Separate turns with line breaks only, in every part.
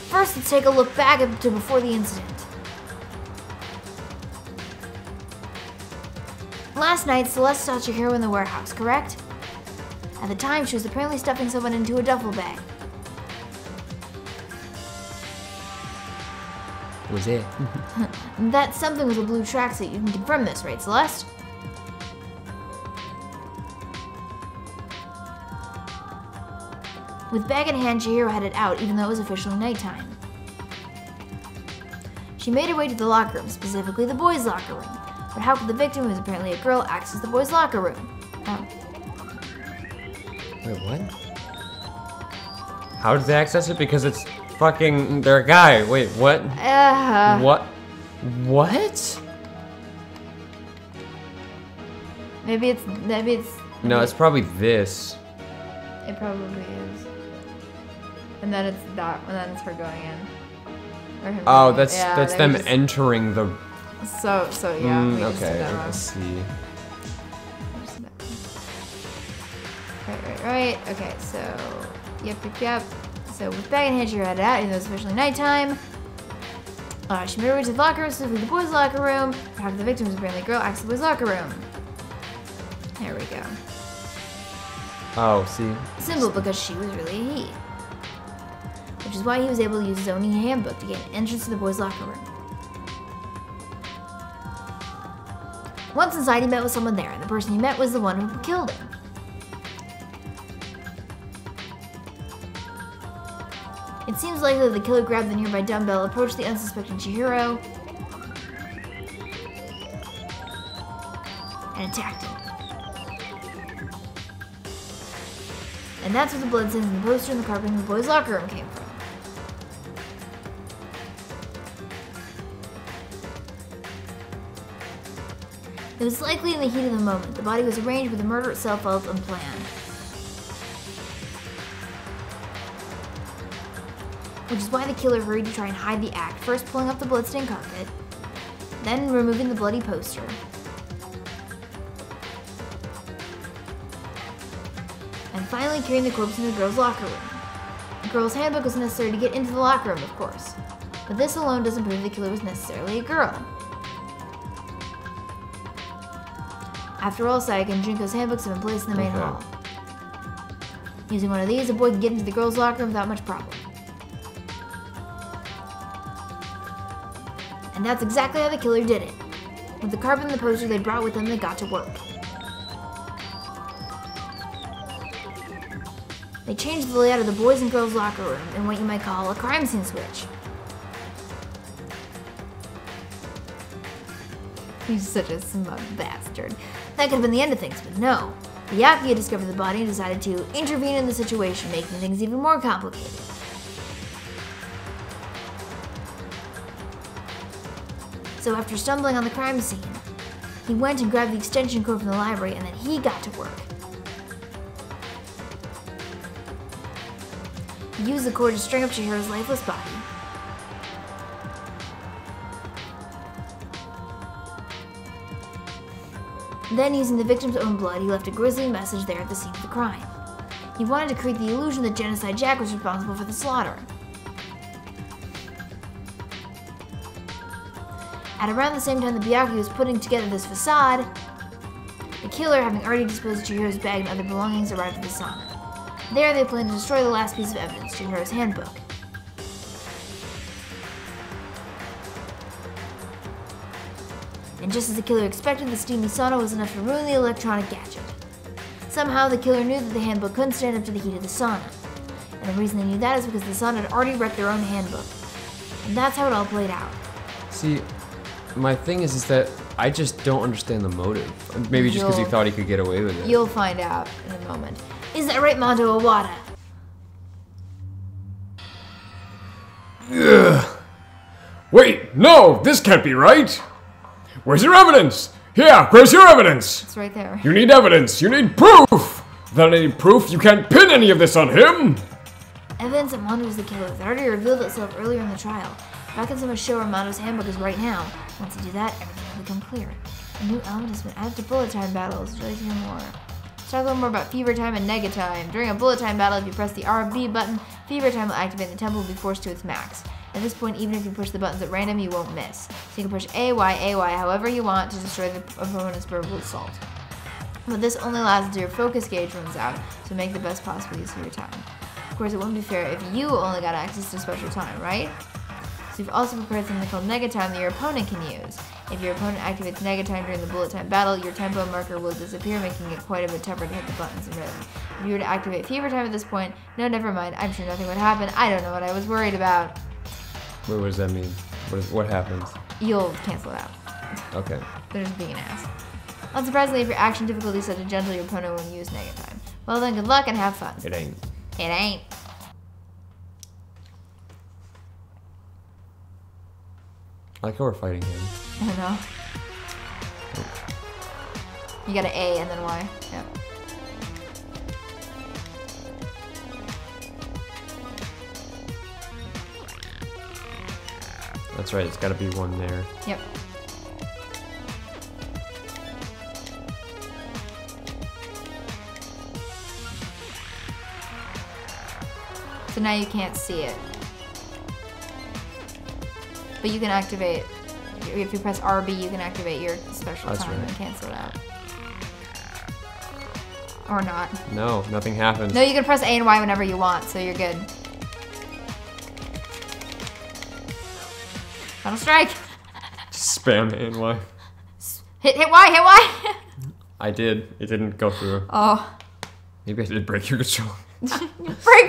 First, let's take a look back to before the incident. Last night, Celeste saw Chihiro in the warehouse, correct? At the time, she was apparently stuffing someone into a duffel bag.
What was it?
That something was a blue tracksuit. You can confirm this, right, Celeste? With bag in hand, Chihiro headed out, even though it was officially nighttime. She made her way to the locker room, specifically the boys' locker room. But how could the victim, who was apparently a girl, access the boys' locker room? Oh.
Wait, what? How did they access it? Because it's fucking... they're a guy. Wait, what? What? What?
Maybe it's...
No, it's probably this.
It probably is. And then it's that, and then it's her going in. Or him
Oh,
going in.
that's them just entering the...
So yeah. We just did
okay,
that wrong.
let's see.
Right. Okay, so... Yep. So with bag in hand, she headed out, even though it's officially nighttime. She made her way to the locker room, specifically the boys' locker room. How the victim was apparently a girl, access the boys' locker room. There we go.
Oh, see?
Simple, because she was really a he. Which is why he was able to use his own handbook to gain entrance to the boys' locker room. Once inside, he met with someone there, and the person he met was the one who killed him. It seems likely that the killer grabbed the nearby dumbbell, approached the unsuspecting Chihiro, and attacked him. And that's where the bloodstains and the poster and the carpet in the boys' locker room came from. It was likely in the heat of the moment. The body was arranged, but the murder itself felt unplanned. Which is why the killer hurried to try and hide the act, first pulling up the bloodstained carpet, then removing the bloody poster, and finally carrying the corpse into the girls' locker room. The girl's handbook was necessary to get into the locker room, of course, but this alone doesn't prove the killer was necessarily a girl. After all, Sayaka and Junko's handbooks have been placed in the main hall. Using one of these, a boy can get into the girls' locker room without much problem. And that's exactly how the killer did it. With the carpet and the poster they brought with them, they got to work. They changed the layout of the boys' and girls' locker room in what you might call a crime scene switch. He's such a smug bastard. That could have been the end of things, but no. The Yakuza discovered the body and decided to intervene in the situation, making things even more complicated. So after stumbling on the crime scene, he went and grabbed the extension cord from the library, and then he got to work. He used the cord to string up Chihiro's lifeless body. Then, using the victim's own blood, he left a grisly message there at the scene of the crime. He wanted to create the illusion that Genocide Jack was responsible for the slaughter. At around the same time the Byakuya was putting together this facade, the killer, having already disposed of Chihiro's bag and other belongings, arrived at the sauna. There, they planned to destroy the last piece of evidence, Chihiro's handbook. And just as the killer expected, the steamy sauna was enough to ruin the electronic gadget. Somehow, the killer knew that the handbook couldn't stand up to the heat of the sauna. And the reason they knew that is because the sauna had already wrecked their own handbook. And that's how it all played out.
See, my thing is that I just don't understand the motive. Maybe just because he thought he could get away with it.
You'll find out in a moment. Is that right, Mondo Owada?
Ugh. Wait, no, this can't be right. Where's your evidence? Here, where's your evidence?
It's right there.
You need evidence. You need proof. Without any proof, you can't pin any of this on him.
Evidence that Mondo was the killer had already revealed itself earlier in the trial. How can someone show where Mondo's handbook is right now? Once you do that, everything will become clear. A new element has been added to bullet time battles. Would you like to hear more? Let's talk a little more about fever time and nega time. During a bullet time battle, if you press the RB button, fever time will activate and the tempo will be forced to its max. At this point, even if you push the buttons at random, you won't miss. So you can push AY however you want to destroy the opponent's verbal assault. But this only lasts until your focus gauge runs out, so make the best possible use of your time. Of course, it wouldn't be fair if you only got access to special time, right? So you've also prepared something called nega time that your opponent can use. If your opponent activates nega time during the bullet time battle, your tempo marker will disappear, making it quite a bit tougher to hit the buttons in rhythm. If you were to activate fever time at this point, no, never mind. I'm sure nothing would happen. I don't know what I was worried about.
Wait, what does that mean? What happens?
You'll cancel it out.
Okay.
They're just being an ass. Unsurprisingly, if your action difficulty is such a gentle, your opponent won't use nega time. Well then, good luck and have fun.
It ain't.
It ain't.
I like how we're fighting him.
I don't know. You got an A and then Y. Yep.
That's right, it's gotta be one there.
Yep. So now you can't see it. But you can activate, if you press RB, you can activate your special
That's
time
right.
and cancel it out. Or not.
No, nothing happens.
No, you can press A and Y whenever you want, so you're good. Final strike!
Spam A and Y.
Hit Y, hit Y!
I did. It didn't go through.
Oh.
Maybe I did break your controller.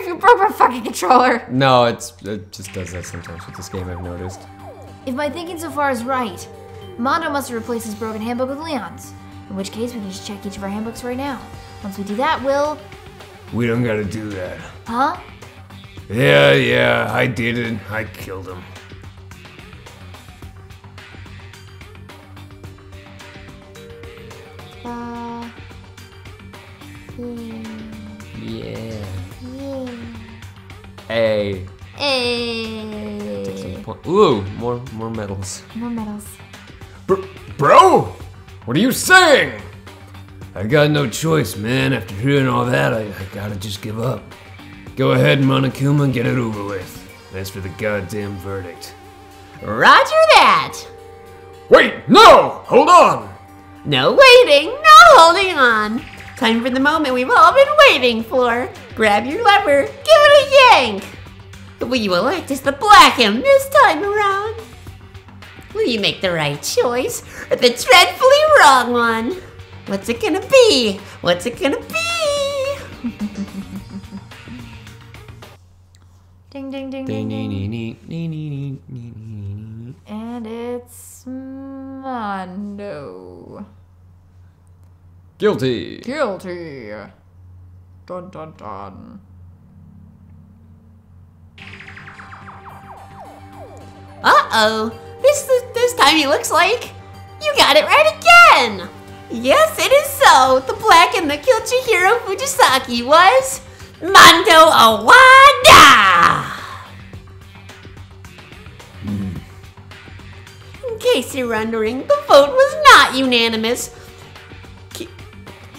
You broke my fucking controller!
No, it just does that sometimes with this game, I've noticed.
If my thinking so far is right, Mondo must have replaced his broken handbook with Leon's. In which case, we can just check each of our handbooks right now. Once we do that, we'll...
We don't gotta do that.
Huh?
Yeah, I did it. I killed him.
Yeah. A.
Hey.
Take some point. Ooh, more medals.
More medals.
Bro? What are you saying? I got no choice, man. After hearing all that, I gotta just give up. Go ahead, Monokuma, and get it over with. As for the goddamn verdict.
Roger that!
Wait, no! Hold on!
No waiting, no holding on. Time for the moment we've all been waiting for. Grab your lever, give it a yank. The way you elect is to black him this time around. Will you make the right choice or the dreadfully wrong one? What's it gonna be? What's it gonna be?
Ding, ding, ding, ding, ding. And it's Mondo.
Guilty.
Guilty. Dun, dun, dun.
Uh-oh. This time it looks like you got it right again. Yes, it is so. The black and the killed Chihiro Fujisaki was Mondo Awada. In case you're wondering, the vote was not unanimous.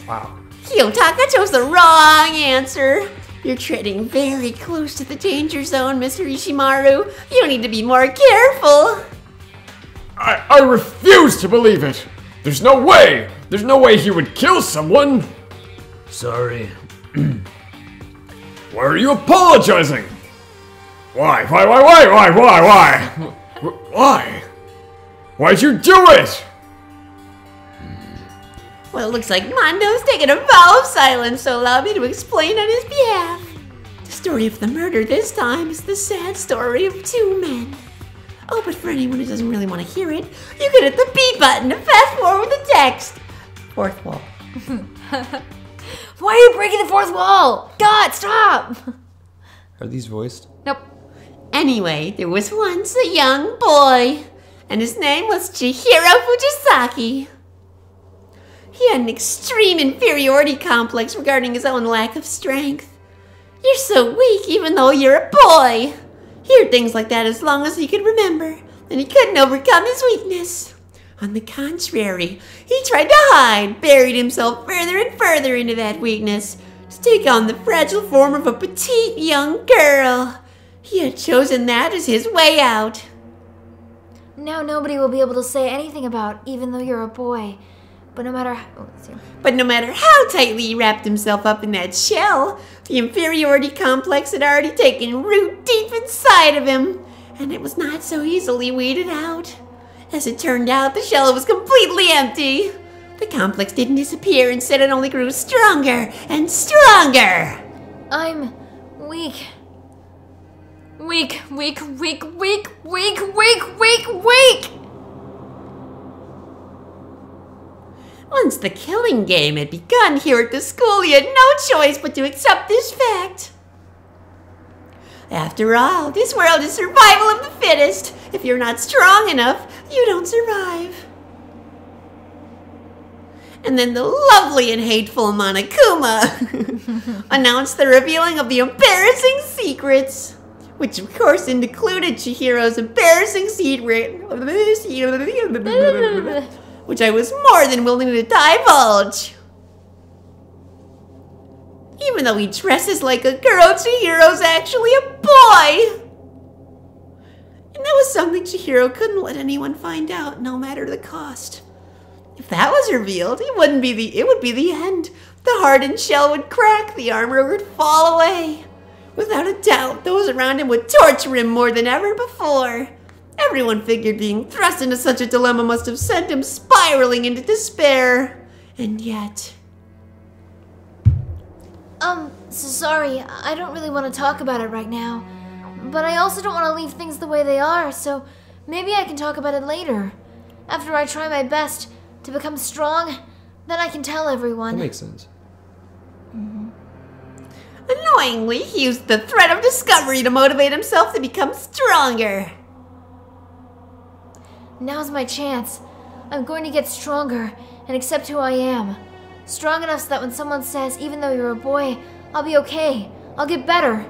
Wow.
Kiyotaka chose the wrong answer. You're treading very close to the danger zone, Mr. Ishimaru. You need to be more careful.
I refuse to believe it! There's no way! There's no way he would kill someone! Sorry. Why are you apologizing? Why? Why? Why'd you do it?
Well, it looks like Mondo's taking a vow of silence, so allow me to explain on his behalf. The story of the murder this time is the sad story of two men. Oh, but for anyone who doesn't really want to hear it, you can hit the B button to fast forward the text. Fourth wall.
Why are you breaking the fourth wall? God, stop!
Are these voiced?
Nope.
Anyway, there was once a young boy, and his name was Chihiro Fujisaki. He had an extreme inferiority complex regarding his own lack of strength. You're so weak even though you're a boy. He heard things like that as long as he could remember, and he couldn't overcome his weakness. On the contrary, he tried to hide, buried himself further and further into that weakness, to take on the fragile form of a petite young girl. He had chosen that as his way out.
Now nobody will be able to say anything about even though you're a boy. But no matter
how tightly he wrapped himself up in that shell, the inferiority complex had already taken root deep inside of him, and it was not so easily weeded out. As it turned out, the shell was completely empty. The complex didn't disappear, instead it only grew stronger and stronger.
I'm weak. Weak, weak, weak, weak, weak, weak, weak, weak!
Once the killing game had begun here at the school, he had no choice but to accept this fact. After all, this world is survival of the fittest. If you're not strong enough, you don't survive. And then the lovely and hateful Monokuma announced the revealing of the embarrassing secrets, which of course included Chihiro's embarrassing secret, which I was more than willing to divulge. Even though he dresses like a girl, Chihiro's actually a boy. And that was something Chihiro couldn't let anyone find out, no matter the cost. If that was revealed, it would be the end. The hardened shell would crack, the armor would fall away. Without a doubt, those around him would torture him more than ever before. Everyone figured being thrust into such a dilemma must have sent him spiraling into despair. And yet...
Sorry, I don't really want to talk about it right now. But I also don't want to leave things the way they are, so maybe I can talk about it later. After I try my best to become strong, then I can tell everyone.
That makes sense.
Annoyingly, he used the threat of discovery to motivate himself to become stronger.
Now's my chance. I'm going to get stronger and accept who I am. Strong enough so that when someone says, even though you're a boy, I'll be okay. I'll get better.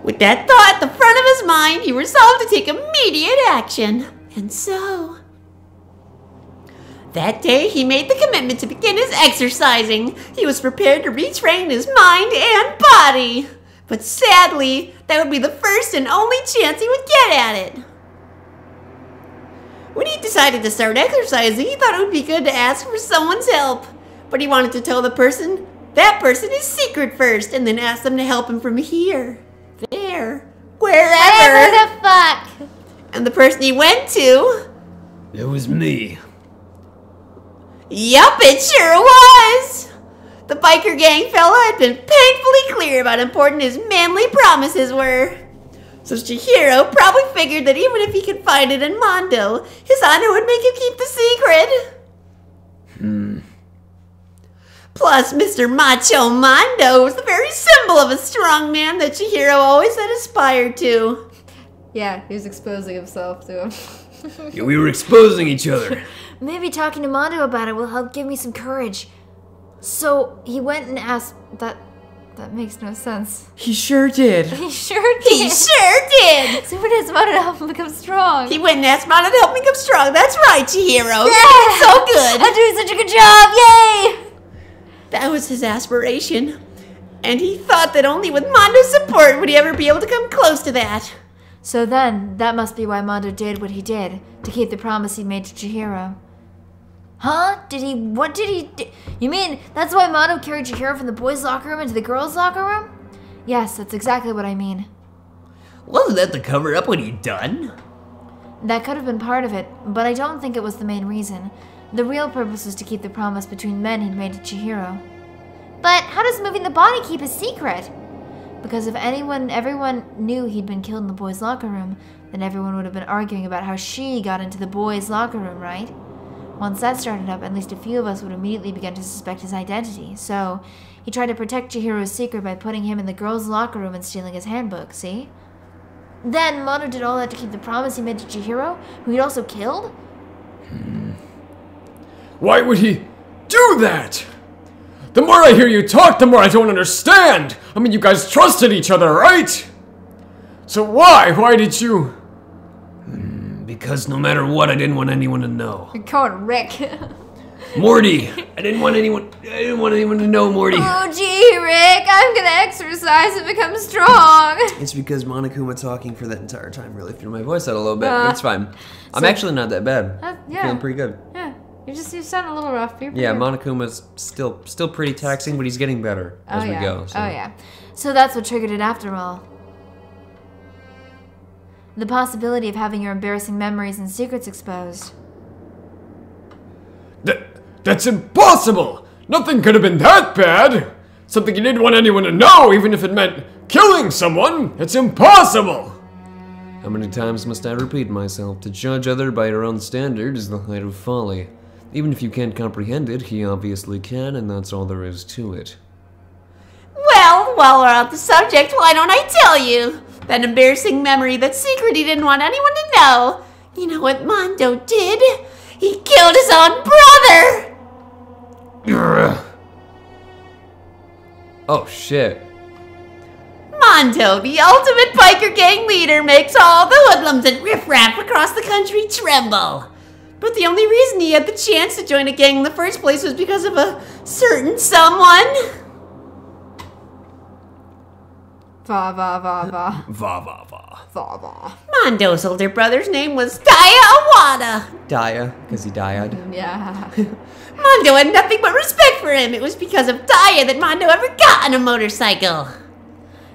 With that thought at the front of his mind, he resolved to take immediate action. And so... that day, he made the commitment to begin his exercising. He was prepared to retrain his mind and body. But sadly, that would be the first and only chance he would get at it. When he decided to start exercising, he thought it would be good to ask for someone's help. But he wanted to tell that person his secret first, and then ask them to help him from here, there, wherever
the fuck.
And the person he went to...
it was me.
Yup, it sure was! The biker gang fella had been painfully clear about how important his manly promises were. So Chihiro probably figured that even if he could find it in Mondo, his honor would make him keep the secret. Plus, Mr. Macho Mondo was the very symbol of a strong man that Chihiro always had aspired to.
Yeah, he was exposing himself to him.
Yeah, we were exposing each other.
Maybe talking to Mondo about it will help give me some courage. So he went and asked that makes no sense.
He sure did.
He sure did.
He sure did!
So he asked Mondo to help him become strong.
He went and asked Mondo to help me become strong. That's right, Chihiro.
Yeah!
You did so good!
I'm doing such a good job! Yay!
That was his aspiration. And he thought that only with Mondo's support would he ever be able to come close to that.
So then, that must be why Mondo did what he did, to keep the promise he made to Chihiro. Huh? What did he do? You mean, that's why Mondo carried Chihiro from the boys' locker room into the girls' locker room? Yes, that's exactly what I mean.
Wasn't that to cover up what he'd done?
That could have been part of it, but I don't think it was the main reason. The real purpose was to keep the promise between men he'd made to Chihiro. But how does moving the body keep a secret? Because if everyone knew he'd been killed in the boys' locker room, then everyone would have been arguing about how she got into the boys' locker room, right? Once that started up, at least a few of us would immediately begin to suspect his identity. So, he tried to protect Chihiro's secret by putting him in the girls' locker room and stealing his handbook, see? Then, Mondo did all that to keep the promise he made to Chihiro, who he'd also killed?
Why would he do that? The more I hear you talk, the more I don't understand. I mean, you guys trusted each other, right? So why? Why did you... Because no matter what, I didn't want anyone to know.
You're going Rick.
Morty! I didn't want anyone to know, Morty.
Oh, gee, Rick, I'm gonna exercise and become strong.
It's because Monokuma talking for that entire time really threw my voice out a little bit, but it's fine. I'm actually not that bad.
Yeah.
Feeling pretty good.
Yeah, you sound a little rough.
Yeah, Monokuma's still pretty taxing, but he's getting better as we go. So.
Oh yeah. So that's what triggered it after all. The possibility of having your embarrassing memories and secrets exposed.
That's impossible! Nothing could have been that bad! Something you didn't want anyone to know, even if it meant killing someone! It's impossible!
How many times must I repeat myself? To judge other by your own standard is the height of folly. Even if you can't comprehend it, he obviously can, and that's all there is to it.
Well, while we're on the subject, why don't I tell you? That embarrassing memory, that secret he didn't want anyone to know. You know what Mondo did? He killed his own brother!
Oh, shit.
Mondo, the ultimate biker gang leader, makes all the hoodlums and riffraff across the country tremble. But the only reason he had the chance to join a gang in the first place was because of a certain someone.
Va va va va.
Va va va.
Va va.
Mondo's older brother's name was Daya Awada.
Daya, because he died.
Yeah.
Mondo had nothing but respect for him. It was because of Daya that Mondo ever got on a motorcycle.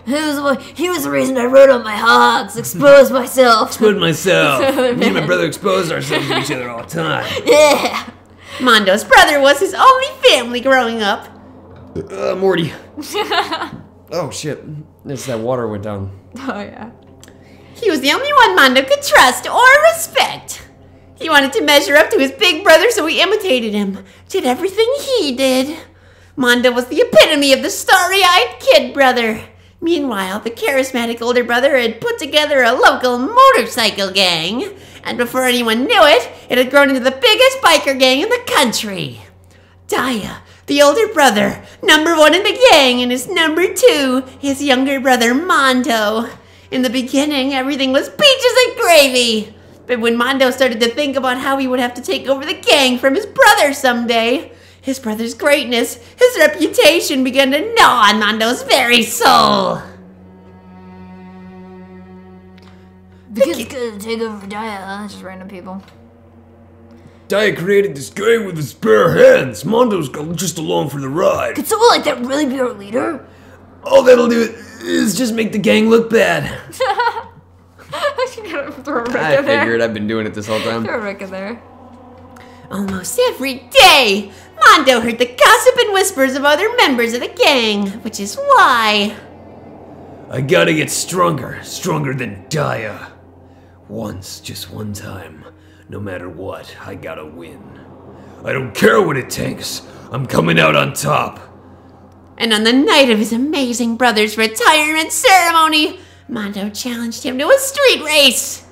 He was the reason I rode on my hogs, exposed myself.
Exposed myself. Me and my brother exposed ourselves to each other all the time.
Yeah.
Mondo's brother was his only family growing up.
Morty. Oh, shit. It's that water went down.
Oh, yeah.
He was the only one Mondo could trust or respect. He wanted to measure up to his big brother, so he imitated him. Did everything he did. Mondo was the epitome of the starry-eyed kid brother. Meanwhile, the charismatic older brother had put together a local motorcycle gang. And before anyone knew it, it had grown into the biggest biker gang in the country. Daya, the older brother, #1 in the gang, and his #2, his younger brother Mondo. In the beginning, everything was peaches and gravy. But when Mondo started to think about how he would have to take over the gang from his brother someday, his brother's greatness, his reputation began to gnaw on Mondo's very soul.
Because it's gonna take over for Daya, huh? Just random people.
Daya created this gang with his bare hands. Mondo's just along for the ride.
Could someone like that really be our leader?
All that'll do is just make the gang look bad.
You gotta throw Rick
I
in there.
figured. I've been doing it this whole time.
Throw Rick in there.
Almost every day, Mondo heard the gossip and whispers of other members of the gang, which is why...
I gotta get stronger than Daya. Just one time. No matter what, I gotta win. I don't care what it takes. I'm coming out on top.
And on the night of his amazing brother's retirement ceremony, Mondo challenged him to a street race.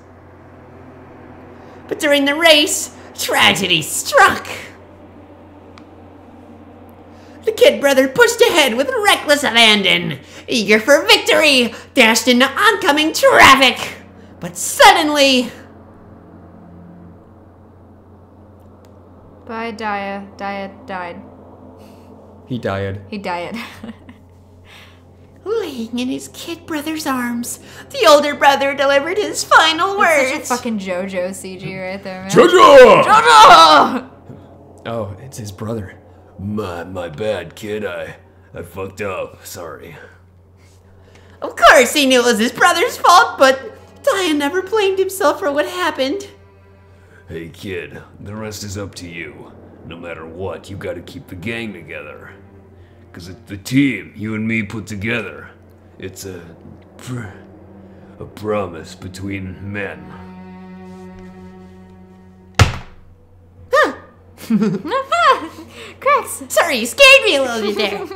But during the race, tragedy struck. The kid brother pushed ahead with reckless abandon, eager for victory, dashed into oncoming traffic. But suddenly...
Bye, Daya. Daya died.
He died.
He died.
Laying in his kid brother's arms, the older brother delivered his final
That's
words.
such a fucking JoJo CG right there, man.
Jojo!
JoJo!
Oh, it's his brother.
My bad, kid. I fucked up. Sorry.
Of course he knew it was his brother's fault, but Daya never blamed himself for what happened.
Hey, kid. The rest is up to you. No matter what, you gotta keep the gang together. 'Cause it's the team you and me put together. It's a promise between men.
Cracks!
Sorry, you scared me a little bit there.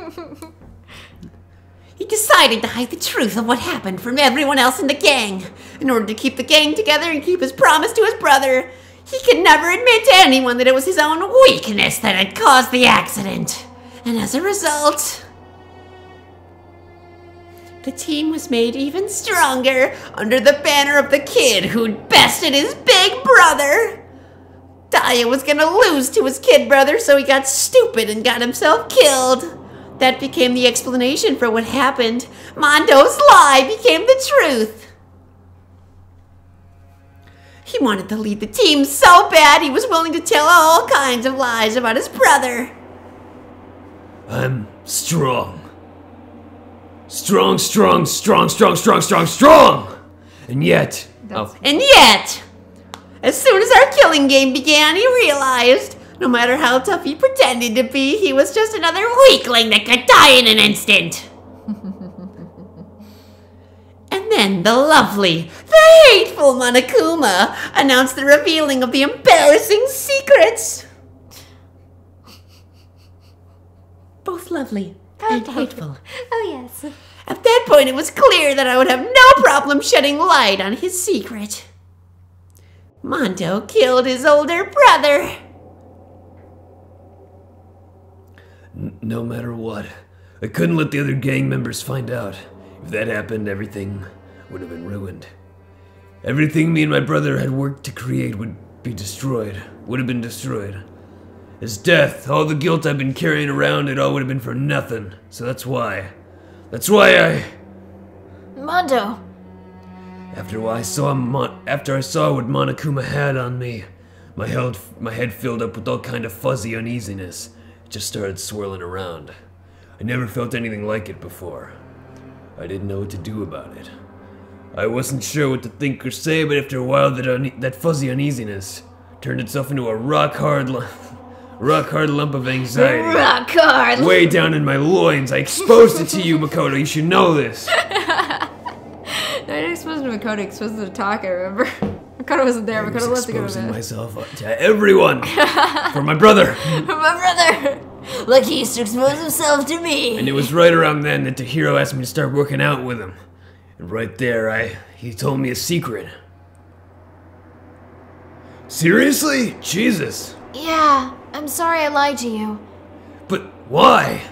He decided to hide the truth of what happened from everyone else in the gang. In order to keep the gang together and keep his promise to his brother, he could never admit to anyone that it was his own weakness that had caused the accident. And as a result... The team was made even stronger under the banner of the kid who'd bested his big brother. Daya was gonna lose to his kid brother, so he got stupid and got himself killed. That became the explanation for what happened. Mondo's lie became the truth. He wanted to lead the team so bad he was willing to tell all kinds of lies about his brother.
I'm strong. Strong, strong, strong, strong, strong, strong, strong! And yet...
And yet, as soon as our killing game began, he realized, no matter how tough he pretended to be, he was just another weakling that could die in an instant. And then the lovely, the hateful Monokuma announced the revealing of the embarrassing secrets. Both lovely and hateful.
Oh, yes.
At that point, it was clear that I would have no problem shedding light on his secret. Mondo killed his older brother.
No matter what, I couldn't let the other gang members find out. If that happened, everything would have been ruined. Everything me and my brother had worked to create would be destroyed. Would have been destroyed. His death, all the guilt I've been carrying around, it all would have been for nothing. So that's why I...
Mondo.
After I saw what Monokuma had on me, my head filled up with all kind of fuzzy uneasiness. It just started swirling around. I never felt anything like it before. I didn't know what to do about it. I wasn't sure what to think or say, but after a while that fuzzy uneasiness turned itself into a rock hard lump of anxiety.
Rock hard.
Way down in my loins. I exposed it to you, Makoto. You should know this.
No, I didn't expose it to Makoto, exposed it to Taka, remember? Makoto wasn't there,
I
Makoto
was
left to go to
exposing
bed.
myself up to everyone. For my brother.
My brother. Like he used to expose himself to me.
And it was right around then that Tahiro asked me to start working out with him. And right there, he told me a secret. Seriously? Jesus.
Yeah, I'm sorry I lied to you.
But why?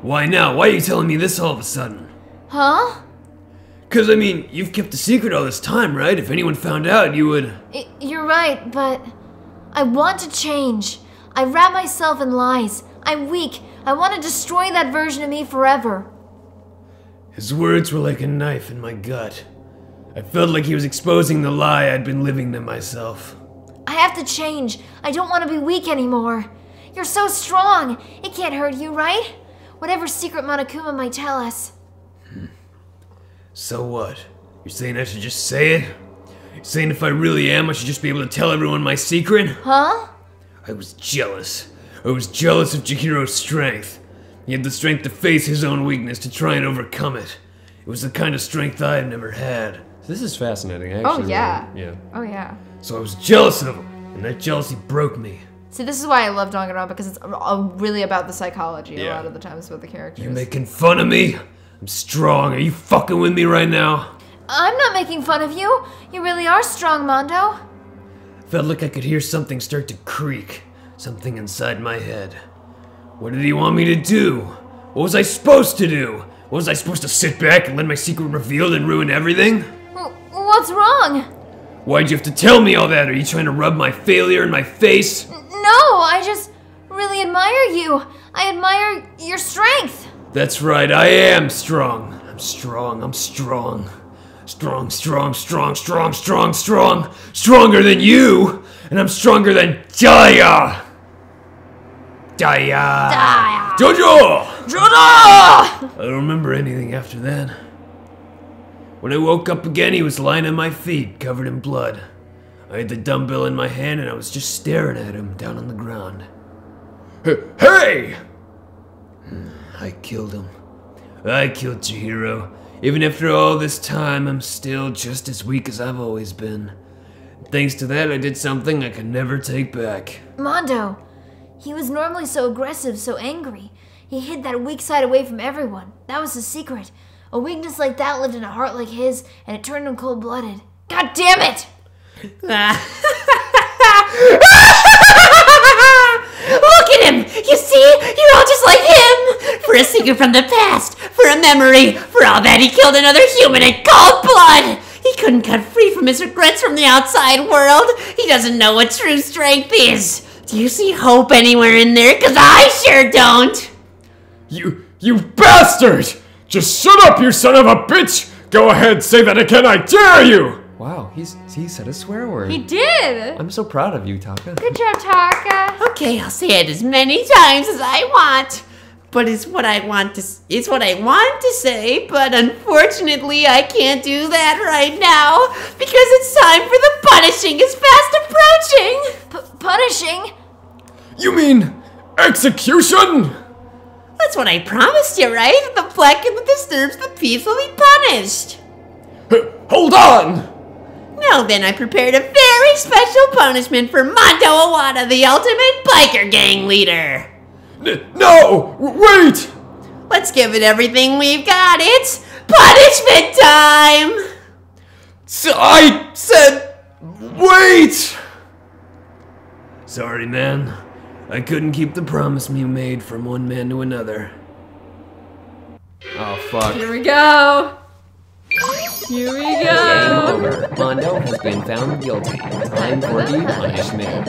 Why now? Why are you telling me this all of a sudden?
Huh?
'Cause I mean, you've kept a secret all this time, right? If anyone found out, you would...
You're right, but I want to change. I wrap myself in lies. I'm weak. I want to destroy that version of me forever.
His words were like a knife in my gut. I felt like he was exposing the lie I'd been living to myself.
I have to change. I don't want to be weak anymore. You're so strong. It can't hurt you, right? Whatever secret Monokuma might tell us.
So what? You're saying I should just say it? You're saying if I really am, I should just be able to tell everyone my secret?
Huh?
I was jealous. I was jealous of Chihiro's strength. He had the strength to face his own weakness, to try and overcome it. It was the kind of strength I've never had.
This is fascinating, actually.
Oh, yeah.
Yeah.
Oh, yeah.
So I was jealous of him, and that jealousy broke me.
See, this is why I love Danganronpa, because it's really about the psychology a
Yeah.
lot of the times with the characters.
You making fun of me? I'm strong. Are you fucking with me right now?
I'm not making fun of you. You really are strong, Mondo.
Felt like I could hear something start to creak. Something inside my head. What did he want me to do? What was I supposed to do? Was I supposed to sit back and let my secret revealed and ruin everything?
What's wrong?
Why'd you have to tell me all that? Are you trying to rub my failure in my face?
No, I just really admire you. I admire your strength.
That's right, I am strong. I'm strong, I'm strong. Strong, strong, strong, strong, strong, strong. Stronger than you! And I'm stronger than Daya! Daya! Jojo! I don't remember anything after that. When I woke up again, he was lying at my feet, covered in blood. I had the dumbbell in my hand and I was just staring at him down on the ground. Hey! I killed him. I killed Chihiro. Even after all this time, I'm still just as weak as I've always been. Thanks to that, I did something I could never take back.
Mondo, he was normally so aggressive, so angry. He hid that weak side away from everyone. That was his secret. A weakness like that lived in a heart like his, and it turned him cold-blooded. God damn it!
Look Look at him! You see? You're all just like him! For a secret from the past, for a memory, for all that he killed another human in cold blood! He couldn't cut free from his regrets from the outside world. He doesn't know what true strength is. Do you see hope anywhere in there? 'Cause I sure don't!
You bastard! Just shut up, you son of a bitch! Go ahead, say that again, I dare you!
Wow, he said a swear word.
He did!
I'm so proud of you, Taka.
Good job, Taka.
Okay, I'll say it as many times as I want. But it's what I want to say, but unfortunately I can't do that right now because it's time for the punishing is fast approaching.
Punishing?
You mean execution?
That's what I promised you, right? The black and the disturbs the peace will be punished.
Hold on!
Now then, I prepared a very special punishment for Mondo Awada, the ultimate biker gang leader.
No! Wait!
Let's give it everything we've got. It's punishment time!
I said, wait!
Sorry, man. I couldn't keep the promise you made from one man to another. Oh, fuck.
Here we go. Here we
Game
go.
over. Mondo has been found guilty. Time for the punishment.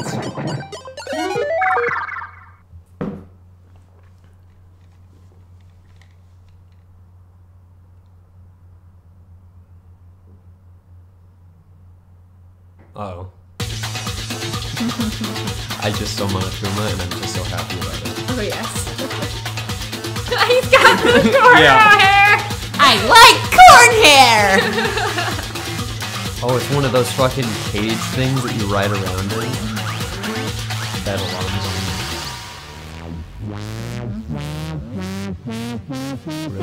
Oh. I just saw Monokuma and I'm just so happy about it.
Oh, yes. He's got the cornrow hair.
I like corn hair!
Oh, it's one of those fucking cage things that you ride around in. That alarms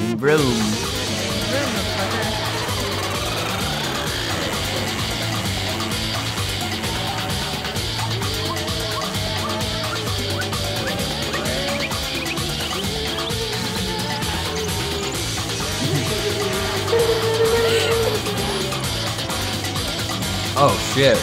me. Vroom, vroom. Oh shit.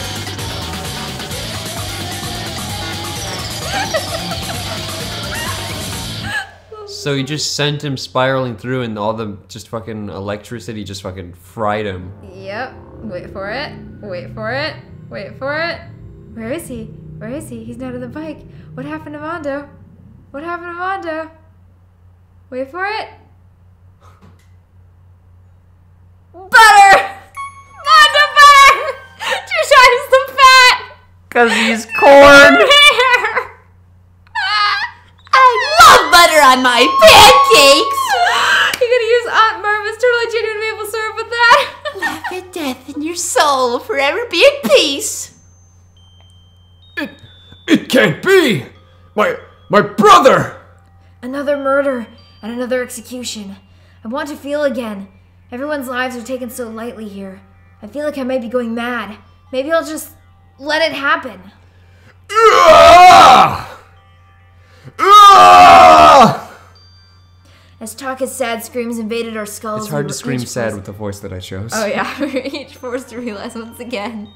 So you just sent him spiraling through and all the just fucking electricity just fucking fried him.
Yep. Wait for it. Wait for it. Wait for it. Where is he? Where is he? He's not on the bike. What happened to Mondo? What happened to Mondo? Wait for it. Butter! Mondo butter! Two times the fat!
'Cause he's corn! I love butter on my pancakes!
You're gonna use Aunt Marvin's totally genuine maple syrup with that?
Laugh at death and your soul will forever be at peace.
It can't be! My brother!
Another murder and another execution. I want to feel again. Everyone's lives are taken so lightly here. I feel like I might be going mad. Maybe I'll just let it happen.
Ah! Ah!
As Taka's sad screams invaded our skulls,
It's hard
we
to
were
scream
each
sad
forced-
with the voice that I chose.
Oh yeah, we were each forced to realize once again.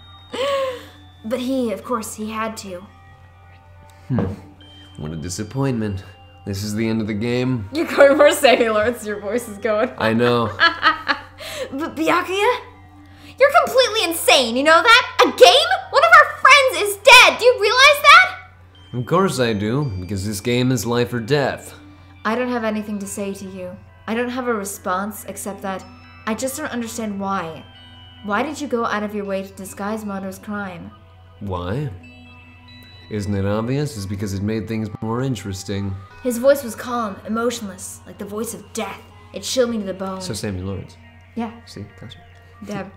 But he, of course, he had to.
What a disappointment. This is the end of the game.
You're going more Sailor Lords, your voice is going.
I know.
But Byakuya? You're completely insane, you know that? A game? One of our friends is dead! Do you realize that?
Of course I do, because this game is life or death.
I don't have anything to say to you. I don't have a response except that I just don't understand why. Why did you go out of your way to disguise Mondo's crime?
Why? Isn't it obvious? It's because it made things more interesting.
His voice was calm, emotionless, like the voice of death. It chilled me to the bone.
So Samuel Lawrence.
Yeah,
See? Gotcha.
Deb.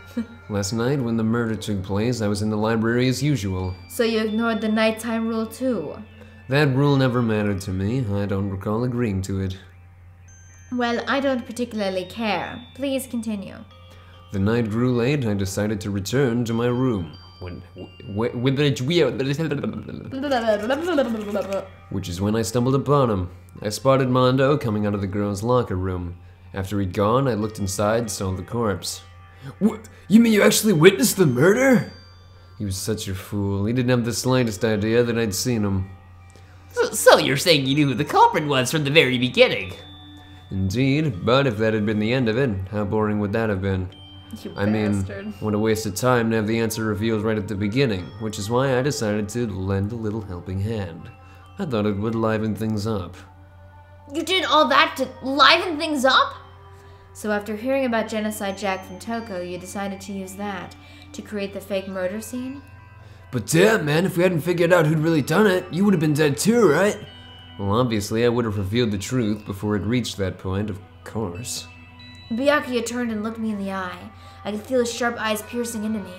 Last night, when the murder took place, I was in the library as usual.
So you ignored the nighttime rule too?
That rule never mattered to me. I don't recall agreeing to it.
Well, I don't particularly care. Please continue.
The night grew late, I decided to return to my room. Which is when I stumbled upon him. I spotted Mondo coming out of the girls' locker room. After he'd gone, I looked inside, saw the corpse.
What? You mean you actually witnessed the murder?
He was such a fool. He didn't have the slightest idea that I'd seen him.
So you're saying you knew who the culprit was from the very beginning?
Indeed, but if that had been the end of it, how boring would that have been?
You
I mean,
bastard.
what a waste of time to have the answer revealed right at the beginning, which is why I decided to lend a little helping hand. I thought it would liven things up.
You did all that to liven things up? So after hearing about Genocide Jack from Toko, you decided to use that to create the fake murder scene?
But damn, man, if we hadn't figured out who'd really done it, you would have been dead too, right?
Well, obviously I would have revealed the truth before it reached that point, of course.
Byakuya turned and looked me in the eye. I could feel his sharp eyes piercing into me.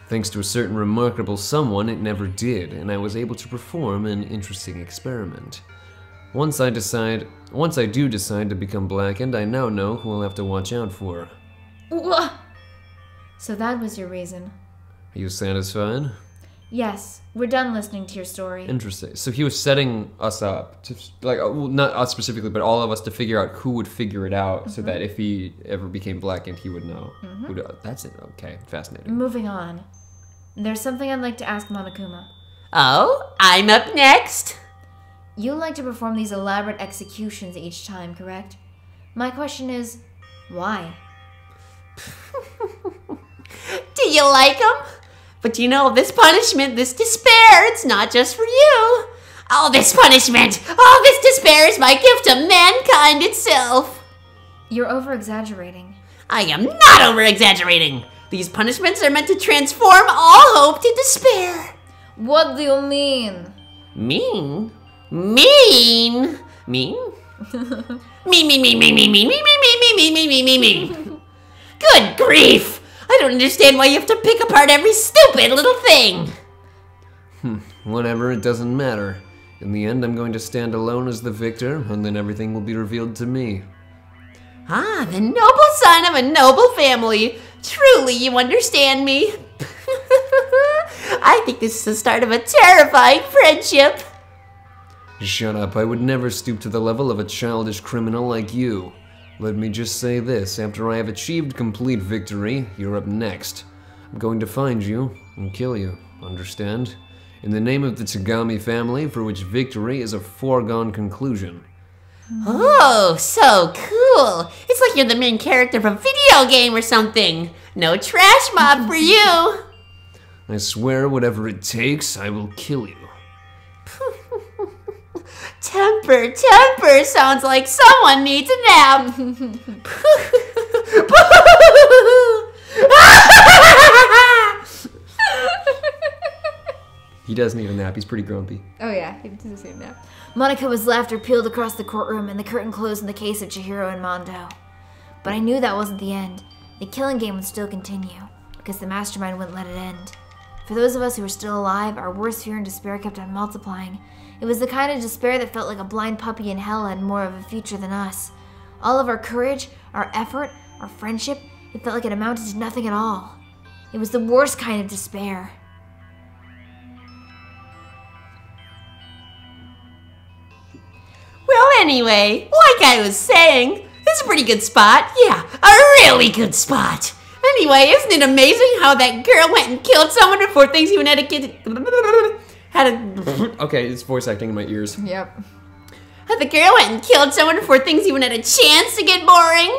Thanks to a certain remarkable someone, it never did, and I was able to perform an interesting experiment. Once I do decide to become blackened, I now know who I'll have to watch out for.
So that was your reason?
Are you satisfied?
Yes, we're done listening to your story.
Interesting. So he was setting us up to, like, well, not us specifically, but all of us to figure out who would figure it out, so that if he ever became blackened, he would know. Who to, that's it. Okay, fascinating.
Moving on. There's something I'd like to ask Monokuma.
Oh, I'm up next.
You like to perform these elaborate executions each time, correct? My question is, why?
Do you like them? But you know, this punishment, this despair, it's not just for you. Oh, this punishment, oh, this despair is my gift to mankind itself.
You're over-exaggerating.
I am not over-exaggerating. These punishments are meant to transform all hope to despair.
What do you mean?
Mean? Mean? Mean? Me. Good grief! I don't understand why you have to pick apart every stupid little thing.
Whatever, it doesn't matter. In the end, I'm going to stand alone as the victor, and then everything will be revealed to me.
Ah, the noble son of a noble family. Truly, you understand me. I think this is the start of a terrifying friendship.
Shut up, I would never stoop to the level of a childish criminal like you. Let me just say this, after I have achieved complete victory, you're up next. I'm going to find you and kill you, understand? In the name of the Tagami family, for which victory is a foregone conclusion.
Oh, so cool. It's like you're the main character of a video game or something. No trash mob for you.
I swear whatever it takes, I will kill you.
Temper sounds like someone needs a nap.
He does need a nap, he's pretty grumpy.
Oh yeah, he does the same now.
Monaco's laughter peeled across the courtroom and the curtain closed in the case of Chihiro and Mondo. But I knew that wasn't the end. The killing game would still continue, because the mastermind wouldn't let it end. For those of us who were still alive, our worst fear and despair kept on multiplying. It was the kind of despair that felt like a blind puppy in hell had more of a future than us. All of our courage, our effort, our friendship, it felt like it amounted to nothing at all. It was the worst kind of despair.
Well, anyway, like I was saying, this is a pretty good spot. Yeah, a really good spot. Anyway, isn't it amazing how that girl went and killed someone before things even had a kid?
Okay, it's voice acting in my ears.
Yep.
How the girl went and killed someone before things even had a chance to get boring.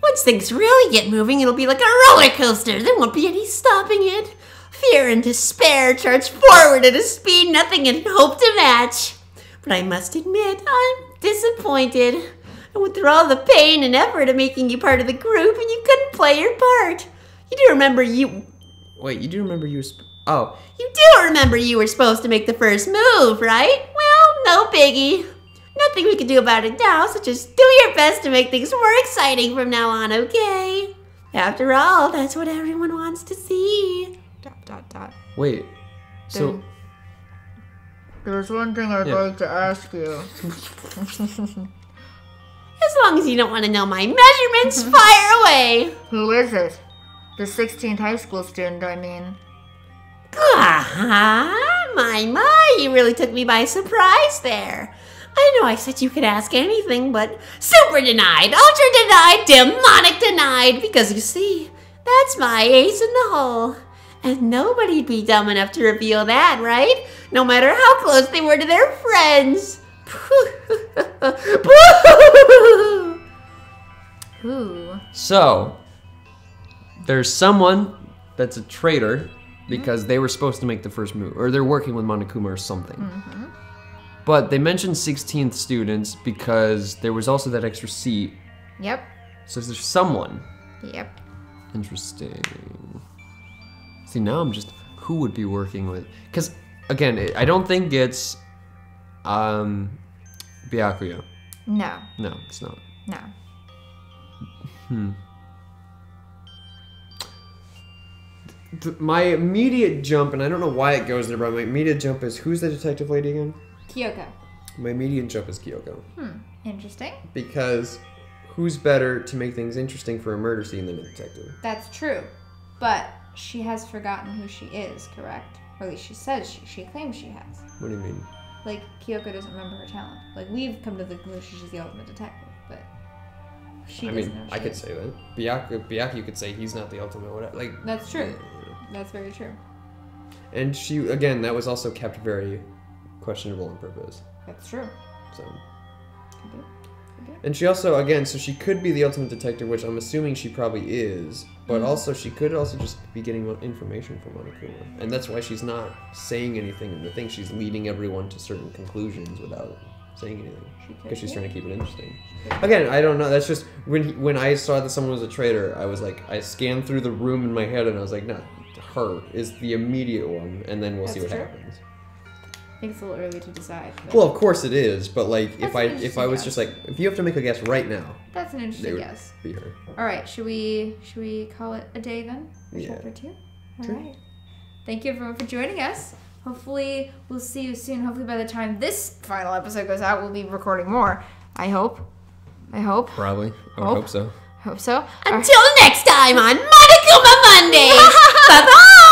Once things really get moving, it'll be like a roller coaster. There won't be any stopping it. Fear and despair charge forward at a speed nothing can hope to match. But I must admit, I'm disappointed. I went through all the pain and effort of making you part of the group, and you couldn't play your part. You do remember you...
Wait, you do remember you were Oh.
You do remember you were supposed to make the first move, right? Well, no biggie. Nothing we can do about it now, so just do your best to make things more exciting from now on, okay? After all, that's what everyone wants to see. ...
Wait, so...
There's one thing I'd like to ask you.
As long as you don't want to know my measurements, fire away!
Who is it? The 16th high school student, I mean.
My, you really took me by surprise there. I know I said you could ask anything, but super denied, ultra denied, demonic denied, because you see, that's my ace in the hole. And nobody'd be dumb enough to reveal that, right? No matter how close they were to their friends.
Ooh.
So, there's someone that's a traitor because they were supposed to make the first move, or they're working with Monokuma or something. But they mentioned 16th students because there was also that extra seat.
Yep.
So there's someone.
Yep.
Interesting. See, now I'm just, who would be working with? Because, again, I don't think it's Byakuya.
No.
No, it's not.
No.
My immediate jump, and I don't know why it goes there, but my immediate jump is, who's the detective lady again?
Kyoko.
My immediate jump is Kyoko.
Interesting.
Because who's better to make things interesting for a murder scene than a detective?
That's true. But she has forgotten who she is, correct? Or at least she says she claims she has.
What do you mean?
Like, Kyoko doesn't remember her talent. Like, we've come to the conclusion she's the ultimate detective, but she doesn't know who
I
she
could
is.
say that. Byakuya could say he's not the ultimate whatever. Like,
That's true. That's very true.
and she, again, that was also kept very questionable on purpose.
That's true.
So.
Could be.
And she also, again, so she could be the ultimate detective, which I'm assuming she probably is, but also she could also just be getting information from Monokuma. And that's why she's not saying anything in the thing. She's leading everyone to certain conclusions without saying anything. Because she's trying to keep it interesting. Again, I don't know. That's just, when I saw that someone was a traitor, I was like, I scanned through the room in my head and I was like, no, her is the immediate one, and then we'll see what happens.
I think it's a little early to decide. But
Well, of course it is, but like if I
That's an
was
interesting
just like, if you have to make a guess right now,
that's an
they
interesting
would
guess.
be her.
All right, should we call it a day then? For
Yeah.
Chapter 2? All right. Thank you everyone for joining us. Hopefully we'll see you soon. Hopefully by the time this final episode goes out, we'll be recording more. I hope.
Probably. I would hope so.
Hope so.
Until next time on Monokuma Mondays. Bye-bye.